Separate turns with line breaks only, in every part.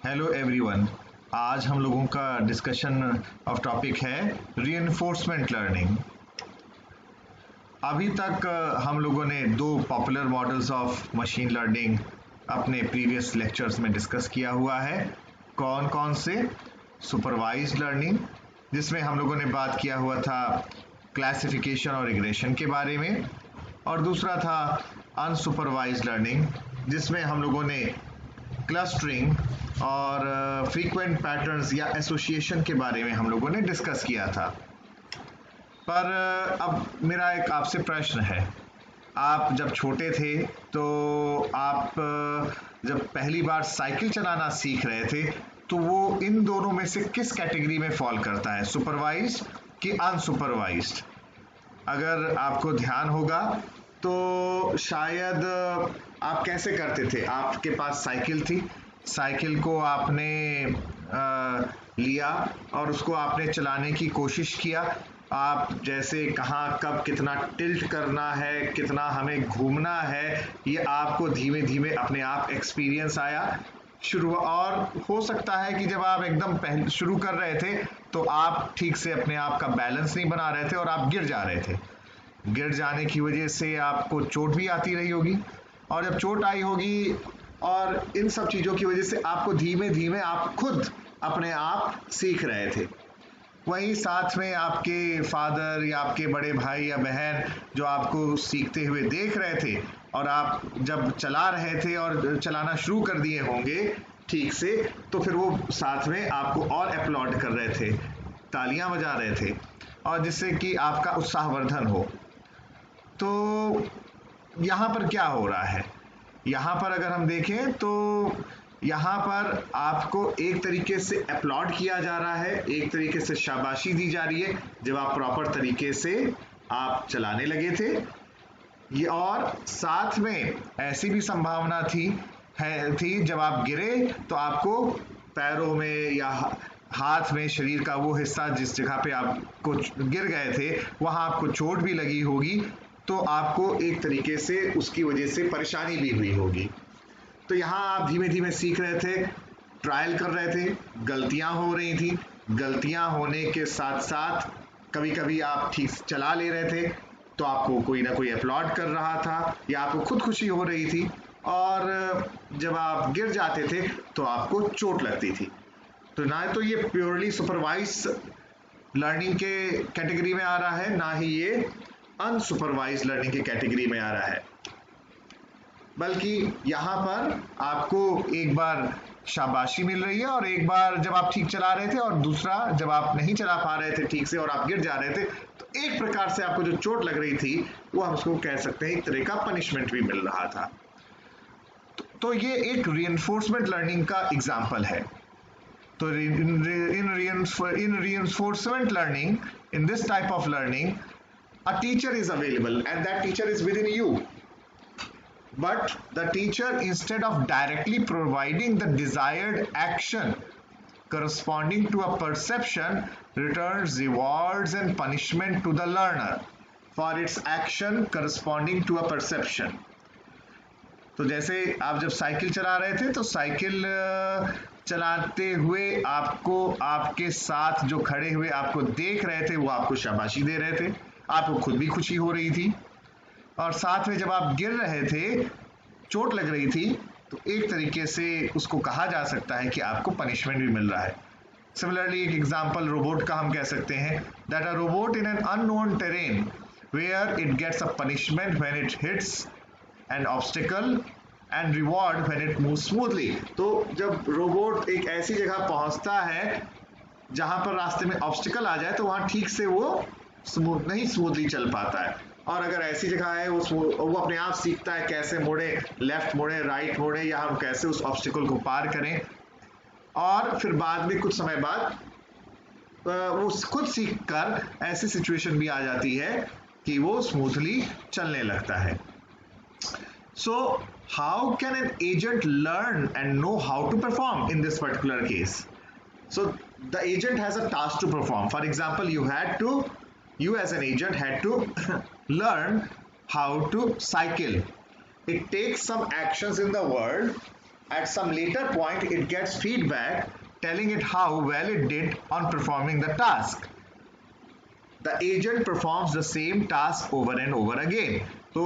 Hello everyone. आज हम लोगों का डिस्कशन ऑफ टॉपिक है रीइंफोर्समेंट लर्निंग। अभी तक हम लोगों ने दो popular models of machine learning अपने प्रीवियस लेक्चर्स में डिस्कस किया हुआ है। कौन कौन से? सुपरवाइज्ड लर्निंग, जिसमें हम लोगों ने बात किया हुआ था क्लासिफिकेशन और रिग्रेशन के बारे में, और दूसरा था अनसुपरवाइज्ड लर्निंग, जिसमें हम लोगों ने क्लस्टरिंग और फ्रीक्वेंट पैटर्न्स या एसोसिएशन के बारे में हम लोगों ने डिस्कस किया था। पर अब मेरा एक आपसे प्रश्न है। आप जब छोटे थे तो आप जब पहली बार साइकिल चलाना सीख रहे थे तो वो इन दोनों में से किस कैटेगरी में फॉल करता है, सुपरवाइज्ड कि अनसुपरवाइज्ड? अगर आपको ध्यान होगा तो शायद आप कैसे करते थे। आपके पास साइकिल थी, साइकिल को आपने लिया और उसको आपने चलाने की कोशिश किया। आप जैसे कहाँ कब कितना टिल्ट करना है, कितना हमें घूमना है, ये आपको धीमे धीमे अपने आप एक्सपीरियंस आया शुरू। और हो सकता है कि जब आप एकदम पहले शुरू कर रहे थे तो आप ठीक से अपने आप का बैलेंस नहीं बना रहे थे और आप गिर जा रहे थे। गिर जाने की वजह से आपको चोट भी आती रही होगी, और जब चोट आई होगी और इन सब चीज़ों की वजह से आपको धीमे धीमे आप खुद अपने आप सीख रहे थे। वहीं साथ में आपके फादर या आपके बड़े भाई या बहन जो आपको सीखते हुए देख रहे थे, और आप जब चला रहे थे और चलाना शुरू कर दिए होंगे ठीक से, तो फिर वो साथ में आपको और अपलॉड कर रहे थे, तालियां बजा रहे थे, और जिससे कि आपका उत्साहवर्धन हो। तो यहाँ पर क्या हो रहा है? यहाँ पर अगर हम देखें तो यहाँ पर आपको एक तरीके से अपलॉड किया जा रहा है, एक तरीके से शाबाशी दी जा रही है जब आप प्रॉपर तरीके से आप चलाने लगे थे। ये और साथ में ऐसी भी संभावना थी जब आप गिरे तो आपको पैरों में या हाथ में, शरीर का वो हिस्सा जिस जगह पे आपको गिर गए थे वहां आपको चोट भी लगी होगी, तो आपको एक तरीके से उसकी वजह से परेशानी भी हुई होगी। तो यहाँ आप धीमे धीमे सीख रहे थे, ट्रायल कर रहे थे, गलतियां हो रही थी, गलतियां होने के साथ साथ कभी कभी आप ठीक चला ले रहे थे तो आपको कोई ना कोई अपलॉड कर रहा था या आपको खुद खुशी हो रही थी, और जब आप गिर जाते थे तो आपको चोट लगती थी। तो ना तो ये प्योरली सुपरवाइज लर्निंग के कैटेगरी में आ रहा है, ना ही ये अनसुपरवाइज लर्निंग की कैटेगरी में आ रहा है, बल्कि यहाँ पर आपको एक बार शाबाशी मिल रही है और एक बार जब आप ठीक चला रहे थे, और दूसरा जब आप नहीं चला पा रहे थे ठीक से और आप गिर जा रहे थे, तो एक प्रकार से आपको जो चोट लग रही थी वो हम उसको कह सकते हैं एक तरह का पनिशमेंट भी मिल रहा था। तो ये एक रीइंफोर्समेंट लर्निंग का एग्जाम्पल है। तो in reinforcement learning, in this type of learning, a teacher is available and that teacher is within you. But the teacher, instead of directly providing the desired action corresponding to a perception, returns rewards and punishment to the learner for its action corresponding to a perception. तो जैसे आप जब cycle चला रहे थे तो cycle चलाते हुए आपको, आपके साथ जो खड़े हुए आपको देख रहे थे वो आपको शाबाशी दे रहे थे, आपको खुद भी खुशी हो रही थी, और साथ में जब आप गिर रहे थे, चोट लग रही थी, तो एक तरीके से उसको कहा जा सकता है कि आपको पनिशमेंट भी मिल रहा है। सिमिलरली एक एग्जांपल रोबोट का हम कह सकते हैं that a robot in an unknown terrain where it gets a punishment when it hits an obstacle and reward when it move smoothly. तो जब रोबोट एक ऐसी जगह पहुंचता है जहां पर रास्ते में ऑब्स्टिकल आ जाए तो वहां ठीक से वो नहीं स्मूथली चल पाता है, और अगर ऐसी जगह है वो अपने आप सीखता है कैसे मुड़े, लेफ्ट मुड़े, राइट मुड़े, या हम कैसे उस ऑब्स्टिकल को पार करें, और फिर बाद में कुछ समय बाद वो खुद सीख कर ऐसी सिचुएशन भी आ जाती है कि वो स्मूथली चलने लगता है। So how can an agent learn and know how to perform in this particular case? So the agent has a task to perform. For example, you as an agent had to learn how to cycle. It takes some actions in the world At some later point, it gets feedback telling it how well it did on performing the task. The agent performs the same task over and over again. तो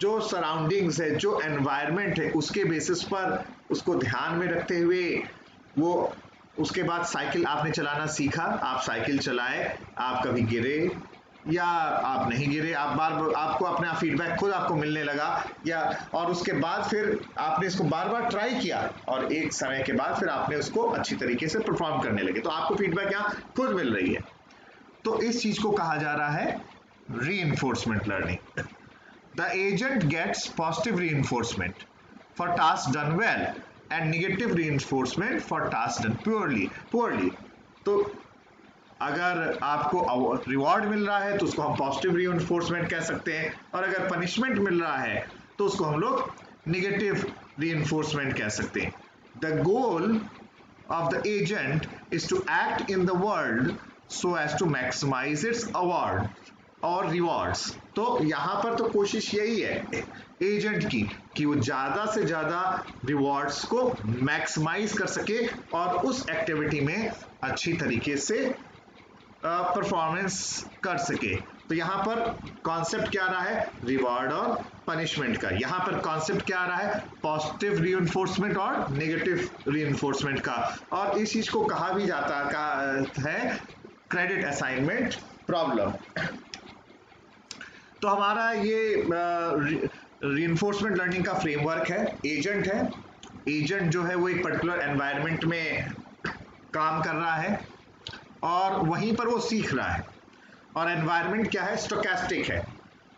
जो surroundings है, जो environment है, उसके basis पर उसको ध्यान में रखते हुए वो उसके बाद साइकिल आपने चलाना सीखा, आप साइकिल चलाए, आप कभी गिरे या आप नहीं गिरे, आप बार आपको अपना फीडबैक खुद आपको मिलने लगा, या और उसके बाद फिर आपने इसको बार बार ट्राई किया और एक समय के बाद फिर आपने उसको अच्छी तरीके से परफॉर्म करने लगे, तो आपको फीडबैक यहाँ खुद मिल रही है। तो इस चीज को कहा जा रहा है reinforcement learning. The agent gets positive reinforcement for task done well and negative reinforcement for task done poorly. तो अगर आपको रिवॉर्ड मिल रहा है तो उसको हम पॉजिटिव रीइंफोर्समेंट कह सकते हैं, और अगर पनिशमेंट मिल रहा है तो उसको हम लोग नेगेटिव रीइंफोर्समेंट कह सकते हैं। The goal of the agent is to act in the world so as to maximize its award और rewards। तो यहाँ पर तो कोशिश यही है एजेंट की कि वो ज्यादा से ज्यादा रिवॉर्ड्स को मैक्सिमाइज कर सके और उस एक्टिविटी में अच्छी तरीके से परफॉर्मेंस कर सके। तो यहाँ पर कॉन्सेप्ट क्या रहा है, रिवॉर्ड और पनिशमेंट का। यहाँ पर कॉन्सेप्ट क्या आ रहा है, पॉजिटिव रीइंफोर्समेंट और नेगेटिव रीइंफोर्समेंट का, और इस चीज को कहा भी जाता है क्रेडिट असाइनमेंट प्रॉब्लम। तो हमारा ये रीइंफोर्समेंट लर्निंग का फ्रेमवर्क है, एजेंट है। एजेंट जो है वो एक पर्टिकुलर एनवायरनमेंट में काम कर रहा है और वहीं पर वो सीख रहा है, और एनवायरनमेंट क्या है, स्टोकेस्टिक है।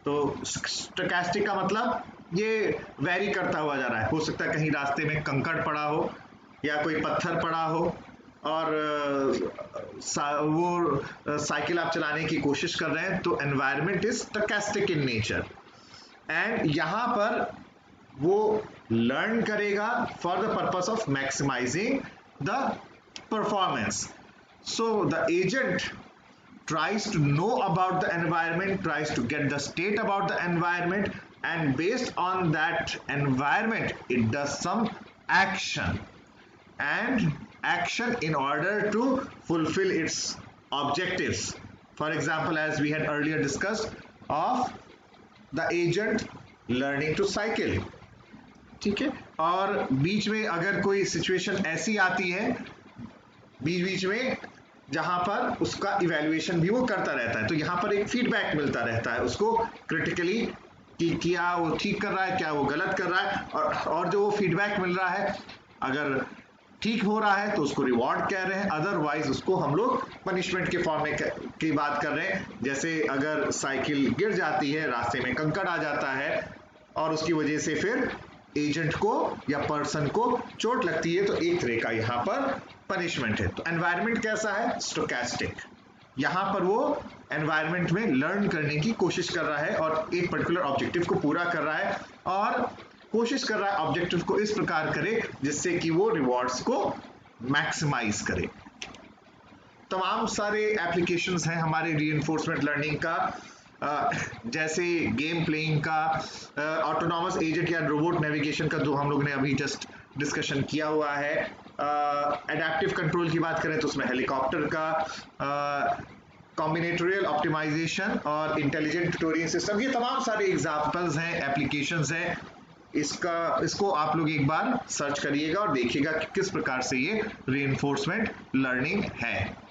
तो स्टोकेस्टिक का मतलब ये वैरी करता हुआ जा रहा है, हो सकता है कहीं रास्ते में कंकड़ पड़ा हो या कोई पत्थर पड़ा हो और वो साइकिल आप चलाने की कोशिश कर रहे हैं, तो environment is stochastic in nature. And यहाँ पर वो लर्न करेगा for the purpose of maximising the performance. So the agent tries to know about the environment, tries to get the state about the environment, and based on that environment, it does some action in order to fulfill its objectives. For example, as we had earlier discussed, of the agent learning to cycle. ठीक है, और बीच में अगर कोई situation ऐसी आती है बीच में जहां पर उसका इवैल्यूएशन भी वो करता रहता है, तो यहां पर एक फीडबैक मिलता रहता है उसको क्रिटिकली कि क्या वो ठीक कर रहा है, क्या वो गलत कर रहा है, और जो वो फीडबैक मिल रहा है अगर ठीक हो रहा है तो उसको रिवॉर्ड कह रहे हैं, अदरवाइज उसको हम लोग पनिशमेंट के फॉर्म में की बात कर रहे हैं। जैसे अगर साइकिल गिर जाती है, रास्ते में कंकड़ आ जाता है और उसकी वजह से फिर एजेंट को या पर्सन को चोट लगती है, तो एक तरह का यहाँ पर पनिशमेंट है। तो एनवायरनमेंट कैसा है, स्टोकेस्टिक। यहाँ पर वो एनवायरनमेंट में लर्न करने की कोशिश कर रहा है और एक पर्टिकुलर ऑब्जेक्टिव को पूरा कर रहा है, और कोशिश कर रहा है ऑब्जेक्टिव को इस प्रकार करे जिससे कि वो रिवॉर्ड्स को मैक्सिमाइज करे। तमाम सारे एप्लीकेशंस हैं हमारे रीइंफोर्समेंट लर्निंग का, जैसे गेम प्लेइंग का, ऑटोनॉमस एजेंट या रोबोट नेविगेशन का, जो हम लोग ने अभी जस्ट डिस्कशन किया हुआ है। एडेप्टिव कंट्रोल की बात करें तो उसमें हेलीकॉप्टर का, कॉम्बिनेटोरियल ऑप्टिमाइजेशन और इंटेलिजेंट ट्यूटोरियल सिस्टम, ये तमाम सारे एग्जांपल्स हैं, एप्लीकेशंस हैं। इसको आप लोग एक बार सर्च करिएगा और देखिएगा कि किस प्रकार से ये रीइंफोर्समेंट लर्निंग है।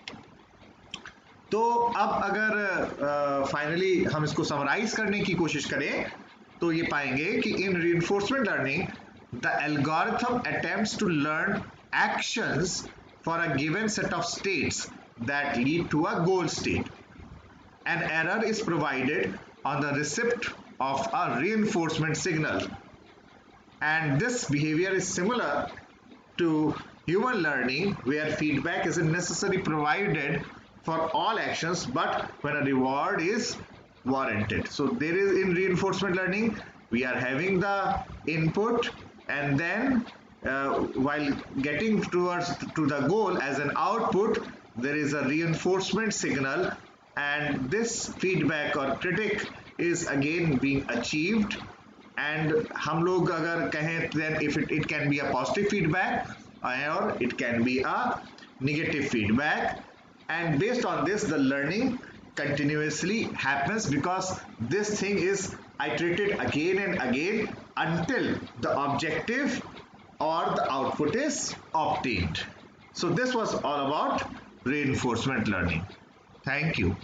तो अब अगर फाइनली हम इसको समराइज करने की कोशिश करें तो ये पाएंगे कि in reinforcement learning the algorithm attempts to learn actions for a given set of states that lead to a goal state. An error is provided on the receipt of a reinforcement signal, and this behavior is similar to human learning where feedback isn't necessarily provided for all actions but when a reward is warranted. So there is, in reinforcement learning we are having the input, and then while getting to the goal as an output, there is a reinforcement signal, and this feedback or critic is again being achieved and हम लोग अगर कहें then if it can be a positive feedback or it can be a negative feedback, and based on this the learning continuously happens because this thing is iterated again and again until the objective or the output is obtained. So this was all about reinforcement learning. Thank you.